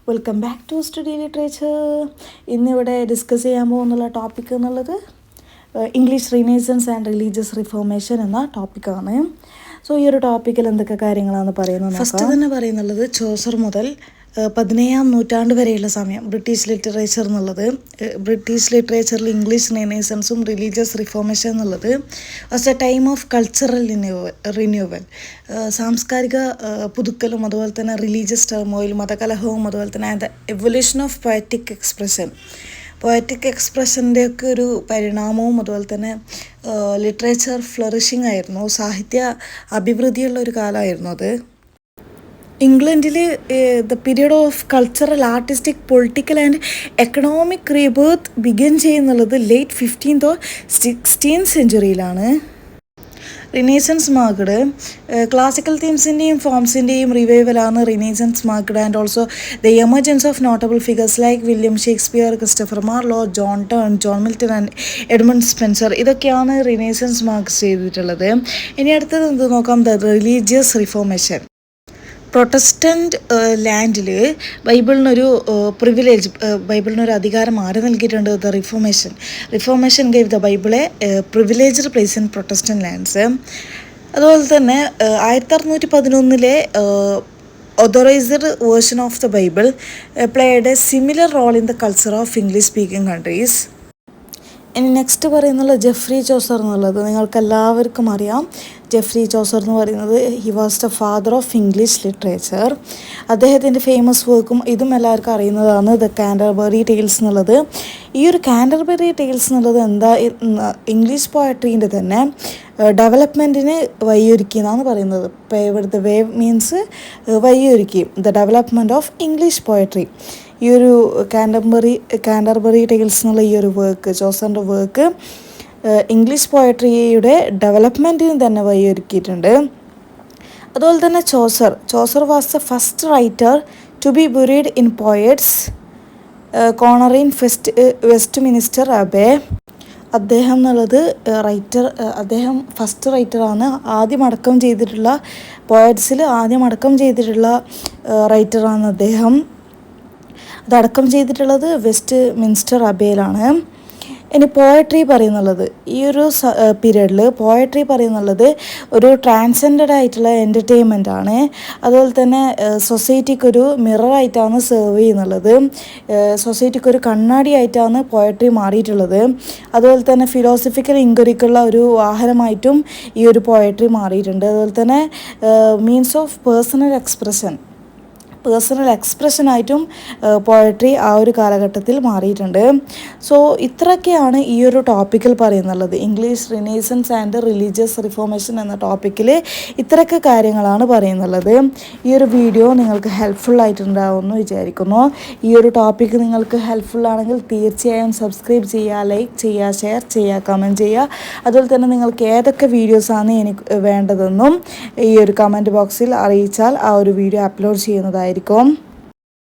Welcome back to study literature. ഇന്നിവിടെ discuss ചെയ്യാൻ പോകുന്നുള്ള ടോപ്പിക് എന്നുള്ളത് English renaissance and religious reformation എന്ന ടോപ്പിക്കാണ്. സോ ഈ ഒരു ടോപ്പിക്കിൽ എന്തൊക്കെ കാര്യങ്ങളാണ് പറയുന്നത്? ഫസ്റ്റ് തന്നെ പറയുന്നുള്ളത് ചോസർ മുതൽ 17-ാം നൂറ്റാണ്ട് വരെയുള്ള സമയം ബ്രിട്ടീഷ് ലിറ്ററേച്ചർ എന്നുള്ളത്, ബ്രിട്ടീഷ് ലിറ്ററേച്ചറിൽ ഇംഗ്ലീഷ് റിനൈസൻസും റിലീജിയസ് റിഫോർമേഷൻ എന്നുള്ളത് was A time of cultural renewal, സാംസ്കാരിക പുതുക്കലും അതുപോലെ തന്നെ റിലീജിയസ് ടേമോയിലും മതകലഹവും അതുപോലെ തന്നെ ദ എവല്യൂഷൻ ഓഫ് പോയറ്റിക് എക്സ്പ്രഷൻ്റെയൊക്കെ ഒരു പരിണാമവും അതുപോലെ തന്നെ ലിറ്ററേച്ചർ ഫ്ലറിഷിംഗ് ആയിരുന്നു, സാഹിത്യ അഭിവൃദ്ധിയുള്ള ഒരു കാലമായിരുന്നു അത്. ഇംഗ്ലണ്ടിൽ the period of cultural, artistic, political and economic rebirth begin ചെയ്യുന്നുള്ളത് ലേറ്റ് 15th or 16th സെഞ്ച്വറിയിലാണ്. റിനൈസൻസ് മാർക്ക്ഡ് ക്ലാസിക്കൽ തീംസിൻ്റെയും ഫോംസിൻ്റെയും റിവൈവലാണ് renaissance marked and also the emergence of notable figures like William Shakespeare, Christopher Marlowe, John Milton and Edmund Spenser. ഇതൊക്കെയാണ് renaissance mark ചെയ്തിട്ടുള്ളത്. ഇനി അടുത്തത് എന്ത് നോക്കാം? The religious reformation. പ്രൊട്ടസ്റ്റൻ്റ് ലാൻഡിൽ ബൈബിളിനൊരു പ്രിവിലേജ്, ബൈബിളിനൊരു അധികാരം ആര് നൽകിയിട്ടുണ്ട്? The reformation gave the Bible A privileged place in Protestant lands. അതുപോലെ തന്നെ 1611 authorised version of the Bible played a similar role in the culture of English speaking countries. ഇനി next പറയുന്നത് ജെഫ്രി ചോസർ എന്നുള്ളത് നിങ്ങൾക്ക് എല്ലാവർക്കും അറിയാം. ജെഫ്രി ചോസർ എന്ന് പറയുന്നത് he was the father of English literature. അദ്ദേഹത്തിൻ്റെ ഫേമസ് വർക്കും ഇതും എല്ലാവർക്കും അറിയുന്നതാണ്, ദ കാൻറ്റർബറി ടെയിൽസ് എന്നുള്ളത്. ഈ ഒരു കാൻറ്റർബറി ടെയിൽസ് എന്നുള്ളത് എന്താ, ഇംഗ്ലീഷ് പോയട്രീൻ്റെ തന്നെ ഡെവലപ്മെൻറ്റിന് വഴിയൊരുക്കി എന്നാണ് പറയുന്നത്. ഇവിടുത്തെ വേവ് മീൻസ് വഴിയൊരുക്കി, the development of English poetry. ഈ ഒരു കാൻറ്റർബറി ടെയിൽസ് എന്നുള്ള ഈ ഒരു വർക്ക്, ചോസറിൻ്റെ വർക്ക് ഇംഗ്ലീഷ് പോയട്രിയുടെ ഡെവലപ്മെൻറ്റിന് തന്നെ വഴിയൊരുക്കിയിട്ടുണ്ട്. അതുപോലെ തന്നെ Chaucer was the first writer to be buried in Poets' Corner in Westminster Abbey. അദ്ദേഹം എന്നുള്ളത് അദ്ദേഹം ഫസ്റ്റ് റൈറ്ററാണ്, ആദ്യം അടക്കം ചെയ്തിട്ടുള്ള പോയറ്റ്സിൽ ആദ്യം അടക്കം ചെയ്തിട്ടുള്ള റൈറ്ററാണ് അദ്ദേഹം. അതടക്കം ചെയ്തിട്ടുള്ളത് വെസ്റ്റ് മിൻസ്റ്റർ അബേയിലാണ്. ഇനി പോയട്രി പറയുന്നുള്ളത്, ഈ ഒരു പീരീഡിൽ പോയട്രി പറയുന്നുള്ളത് ഒരു ട്രാൻസെൻഡഡ് ആയിട്ടുള്ള എൻ്റർടൈൻമെൻ്റ് ആണ്. അതുപോലെ തന്നെ സൊസൈറ്റിക്കൊരു മിററായിട്ടാണ് സെർവ് ചെയ്യുന്നുള്ളത്, സൊസൈറ്റിക്കൊരു കണ്ണാടിയായിട്ടാണ് പോയട്രി മാറിയിട്ടുള്ളത്. അതുപോലെ തന്നെ ഫിലോസഫിക്കൽ ഇൻക്വറിക്കുള്ള ഒരു വാഹനമായിട്ടും ഈ ഒരു പോയട്രി മാറിയിട്ടുണ്ട്. അതുപോലെ തന്നെ മീൻസ് ഓഫ് പേഴ്സണൽ എക്സ്പ്രഷനായിട്ടും പോയട്രി ആ ഒരു കാലഘട്ടത്തിൽ മാറിയിട്ടുണ്ട്. സോ ഇത്രയൊക്കെയാണ് ഈ ഒരു ടോപ്പിക്കിൽ പറയുന്നുള്ളത്. English renaissance and religious reformation എന്ന ടോപ്പിക്കിൽ ഇത്രയൊക്കെ കാര്യങ്ങളാണ് പറയുന്നുള്ളത്. ഈ ഒരു വീഡിയോ നിങ്ങൾക്ക് ഹെൽപ്ഫുള്ളായിട്ടുണ്ടാവുമെന്ന് വിചാരിക്കുന്നു. ഈ ഒരു ടോപ്പിക്ക് നിങ്ങൾക്ക് ഹെൽപ്ഫുള്ളാണെങ്കിൽ തീർച്ചയായും സബ്സ്ക്രൈബ് ചെയ്യുക, ലൈക്ക് ചെയ്യുക, ഷെയർ ചെയ്യുക, കമൻറ്റ് ചെയ്യുക. അതുപോലെ തന്നെ നിങ്ങൾക്ക് ഏതൊക്കെ വീഡിയോസാണ് എനിക്ക് വേണ്ടതെന്നും ഈ ഒരു കമൻറ്റ് ബോക്സിൽ അറിയിച്ചാൽ ആ ഒരു വീഡിയോ അപ്ലോഡ് ചെയ്യുന്നതായിരിക്കും.